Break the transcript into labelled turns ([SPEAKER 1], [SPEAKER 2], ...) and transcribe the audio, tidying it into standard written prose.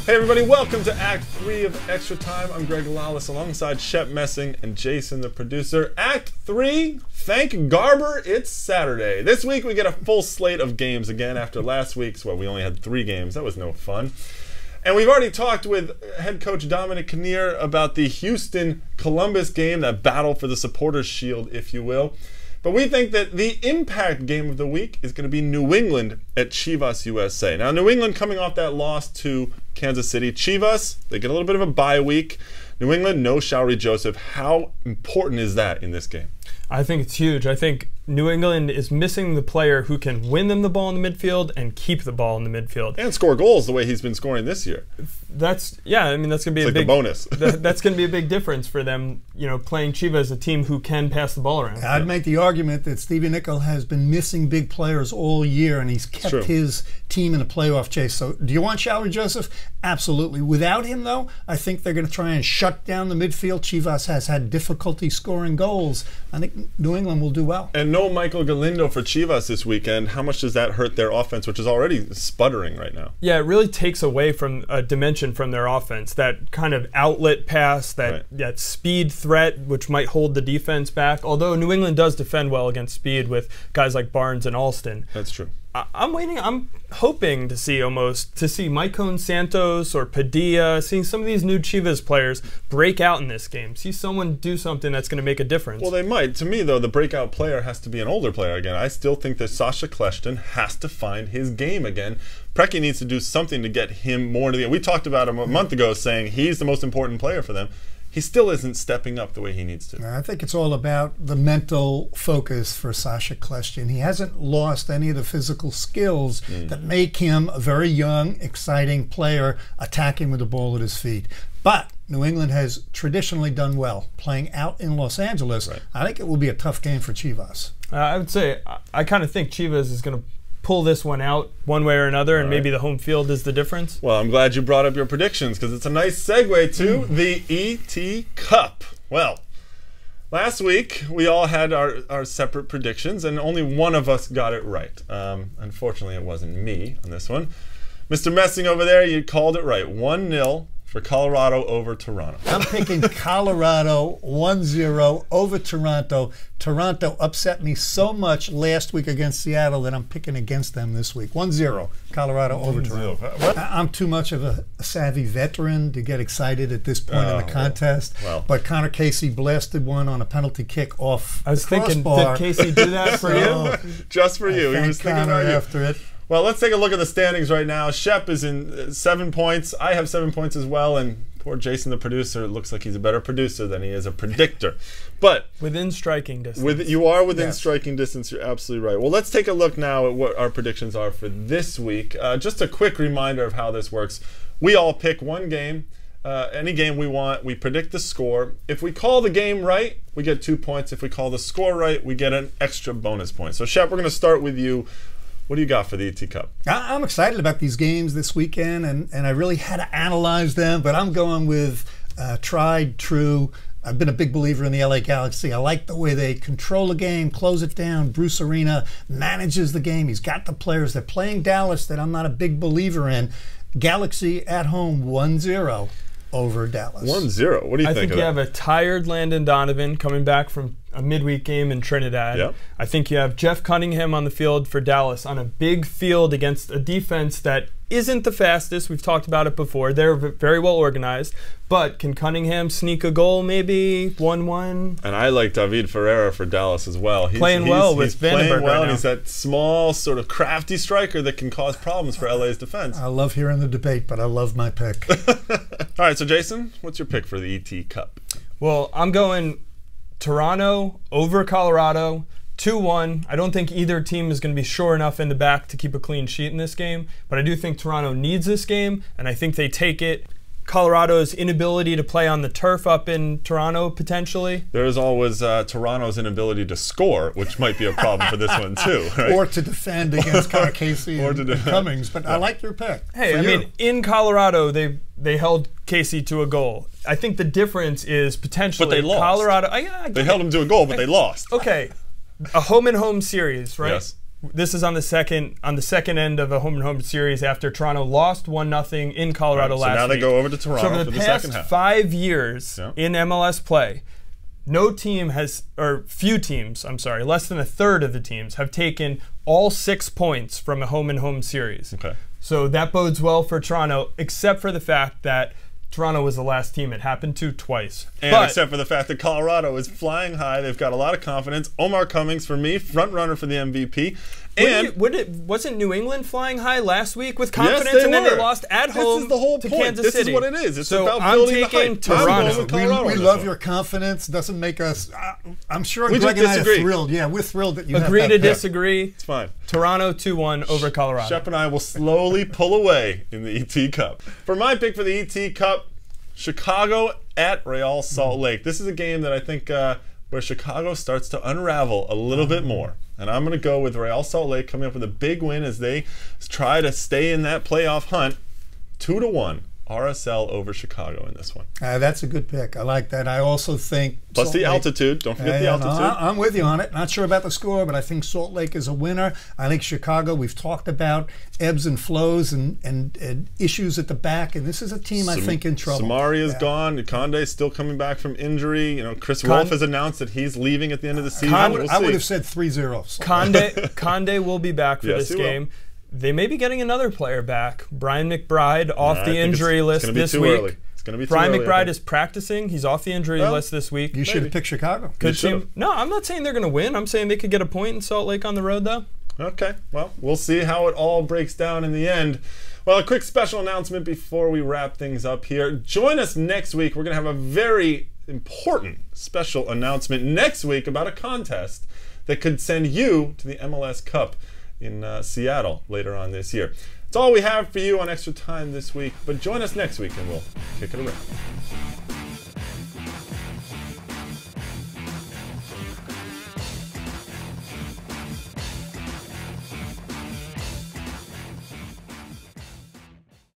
[SPEAKER 1] Hey everybody, welcome to Act 3 of Extra Time. I'm Greg Lawless alongside Shep Messing and Jason the producer. Act 3, thank Garber, it's Saturday. This week we get a full slate of games again after last week's, well, we only had 3 games. That was no fun. And we've already talked with head coach Dominic Kinnear about the Houston-Columbus game, that battle for the supporters' shield, if you will. But we think that the impact game of the week is going to be New England at T.G.I.S, USA. Now, New England coming off that loss to Kansas City. T.G.I.S, they get a little bit of a bye week. New England, no Showery Joseph. How important is that in this game?
[SPEAKER 2] I think it's huge. I think New England is missing the player who can win them the ball in the midfield and keep the ball in the midfield.
[SPEAKER 1] And score goals the way he's been scoring this year.
[SPEAKER 2] That's going to be
[SPEAKER 1] it's
[SPEAKER 2] a
[SPEAKER 1] like
[SPEAKER 2] big
[SPEAKER 1] bonus.
[SPEAKER 2] That's going to be a big difference for them, playing T.G.I.S, a team who can pass the ball around.
[SPEAKER 3] I'd make the argument that Stevie Nicol has been missing big players all year, and he's kept his team in a playoff chase. So do you want Showery Joseph? Absolutely. Without him, though, I think they're going to try and shut down the midfield. T.G.I.S has had difficulty scoring goals. I think New England will do well.
[SPEAKER 1] And no Michael Galindo for T.G.I.S this weekend. How much does that hurt their offense, which is already sputtering right now?
[SPEAKER 2] Yeah, it really takes away from a dimension from their offense. That kind of outlet pass, that speed threat, which might hold the defense back. Although New England does defend well against speed with guys like Barnes and Alston.
[SPEAKER 1] That's true.
[SPEAKER 2] I'm hoping to see Mike Cone Santos or Padilla, seeing some of these new T.G.I.S players break out in this game. See someone do something that's going to make a difference.
[SPEAKER 1] Well, they might. To me, though, the breakout player has to be an older player again. I still think that Sasha Kleshton has to find his game again. Preki needs to do something to get him more into the game. We talked about him a month ago saying he's the most important player for them. He still isn't stepping up the way he needs to.
[SPEAKER 3] I think it's all about the mental focus for Sasha Kleshton. He hasn't lost any of the physical skills that make him a very young, exciting player attacking with the ball at his feet. But New England has traditionally done well playing out in Los Angeles.
[SPEAKER 1] Right.
[SPEAKER 3] I think it will be a tough game for T.G.I.S.
[SPEAKER 2] I would say I kind of think T.G.I.S is going to pull this one out one way or another, and maybe the home field is the difference.
[SPEAKER 1] Well, I'm glad you brought up your predictions because it's a nice segue to the ET Cup. Well, last week we all had our separate predictions, and only one of us got it right. Unfortunately, it wasn't me on this one. Mr. Messing over there, you called it right. 1-0 for Colorado over Toronto.
[SPEAKER 3] I'm picking Colorado 1-0 over Toronto. Toronto upset me so much last week against Seattle that I'm picking against them this week. 1-0 Colorado over Toronto. I'm too much of a savvy veteran to get excited at this point in the contest. But Connor Casey blasted one on a penalty kick off the crossbar.
[SPEAKER 2] I was thinking, did Casey do that for you?
[SPEAKER 1] Just for you. He was thinking about you.
[SPEAKER 3] After it.
[SPEAKER 1] Well, let's take a look at the standings right now. Shep is in 7 points. I have 7 points as well, and poor Jason, the producer, looks like he's a better producer than he is a predictor. But
[SPEAKER 2] within striking distance.
[SPEAKER 1] You are within striking distance. You're absolutely right. Well, let's take a look now at what our predictions are for this week. Just a quick reminder of how this works. We all pick one game. Any game we want, we predict the score. If we call the game right, we get 2 points. If we call the score right, we get an extra bonus point. So, Shep, we're going to start with you. What do you got for the ET Cup? I'm
[SPEAKER 3] excited about these games this weekend, and I really had to analyze them, but I'm going with tried, true. I've been a big believer in the LA Galaxy. I like the way they control the game, close it down. Bruce Arena manages the game. He's got the players. They're playing Dallas that I'm not a big believer in. Galaxy at home 1-0 over Dallas.
[SPEAKER 1] 1-0. What do you think of that?
[SPEAKER 2] I think you have a tired Landon Donovan coming back from a midweek game in Trinidad.
[SPEAKER 1] Yep.
[SPEAKER 2] I think you have Jeff Cunningham on the field for Dallas on a big field against a defense that isn't the fastest. We've talked about it before. They're very well organized. But can Cunningham sneak a goal maybe? 1-1?
[SPEAKER 1] And I like David Ferreira for Dallas as well. He's
[SPEAKER 2] playing well with Vandenberg right now.
[SPEAKER 1] He's that small, sort of crafty striker that can cause problems for LA's defense.
[SPEAKER 3] I love hearing the debate, but I love my pick.
[SPEAKER 1] All right, so Jason, what's your pick for the ET Cup?
[SPEAKER 2] Well, I'm going Toronto over Colorado, 2-1. I don't think either team is going to be sure enough in the back to keep a clean sheet in this game, but I do think Toronto needs this game, and I think they take it. Colorado's inability to play on the turf up in Toronto, potentially.
[SPEAKER 1] There's always Toronto's inability to score, which might be a problem for this one, too. Right?
[SPEAKER 3] Or to defend against Connor Casey and Cummings, but I like your pick.
[SPEAKER 2] Hey, I mean, in Colorado, they held Casey to a goal. I think the difference is potentially
[SPEAKER 1] but they lost.
[SPEAKER 2] Colorado.
[SPEAKER 1] They held him to a goal, but they lost.
[SPEAKER 2] Okay, a home-and-home series, right?
[SPEAKER 1] Yes.
[SPEAKER 2] This is on the second end of a home and home series after Toronto lost 1-0 in Colorado last week.
[SPEAKER 1] So now they go over to Toronto
[SPEAKER 2] so
[SPEAKER 1] for
[SPEAKER 2] the
[SPEAKER 1] the
[SPEAKER 2] past
[SPEAKER 1] second half.
[SPEAKER 2] 5 years in MLS play, no team has, or few teams, I'm sorry, less than a third of the teams have taken all 6 points from a home and home series.
[SPEAKER 1] Okay.
[SPEAKER 2] So that bodes well for Toronto, except for the fact that Toronto was the last team it happened to twice.
[SPEAKER 1] And except for the fact that Colorado is flying high. They've got a lot of confidence. Omar Cummings, for me, front runner for the MVP. And
[SPEAKER 2] wasn't New England flying high last week with confidence,
[SPEAKER 1] yes,
[SPEAKER 2] and then they lost at home
[SPEAKER 1] This is the whole
[SPEAKER 2] to
[SPEAKER 1] point.
[SPEAKER 2] Kansas City?
[SPEAKER 1] This is what it is. It's
[SPEAKER 2] so
[SPEAKER 1] about
[SPEAKER 2] I'm
[SPEAKER 1] building
[SPEAKER 2] taking
[SPEAKER 1] the hype.
[SPEAKER 2] Toronto.
[SPEAKER 3] We love your confidence. Doesn't make us. I'm sure
[SPEAKER 1] we
[SPEAKER 3] Greg and I are
[SPEAKER 1] disagree.
[SPEAKER 3] thrilled. Yeah, we're thrilled that you
[SPEAKER 2] agree
[SPEAKER 3] have
[SPEAKER 2] to
[SPEAKER 3] that pick.
[SPEAKER 2] disagree.
[SPEAKER 1] It's fine.
[SPEAKER 2] Toronto 2-1 over Colorado.
[SPEAKER 1] Shep and I will slowly pull away in the ET Cup. For my pick for the ET Cup, Chicago at Real Salt Lake. This is a game that I think where Chicago starts to unravel a little bit more. And I'm going to go with Real Salt Lake coming up with a big win as they try to stay in that playoff hunt. 2-1 RSL over Chicago in this one.
[SPEAKER 3] That's a good pick. I like that. I also think
[SPEAKER 1] plus
[SPEAKER 3] Salt
[SPEAKER 1] the
[SPEAKER 3] Lake,
[SPEAKER 1] altitude. Don't forget the altitude.
[SPEAKER 3] No, I'm with you on it. Not sure about the score, but I think Salt Lake is a winner. I think Chicago, we've talked about ebbs and flows and issues at the back, and this is a team I think in trouble.
[SPEAKER 1] Samari is gone. Conde is still coming back from injury. You know, Chris Wolf has announced that he's leaving at the end of the season.
[SPEAKER 3] I would have said 3-0.
[SPEAKER 2] Conde will be back for this game. They may be getting another player back. Brian McBride off the injury list this week.
[SPEAKER 1] Early. It's going to be too
[SPEAKER 2] Brian
[SPEAKER 1] early,
[SPEAKER 2] McBride is practicing. He's off the injury list this week.
[SPEAKER 3] You should have picked Chicago.
[SPEAKER 2] No, I'm not saying they're going to win. I'm saying they could get a point in Salt Lake on the road, though.
[SPEAKER 1] Okay, well, we'll see how it all breaks down in the end. Well, a quick special announcement before we wrap things up here. Join us next week. We're going to have a very important special announcement next week about a contest that could send you to the MLS Cup in Seattle later on this year. It's all we have for you on Extra Time this week, but join us next week and we'll kick it around.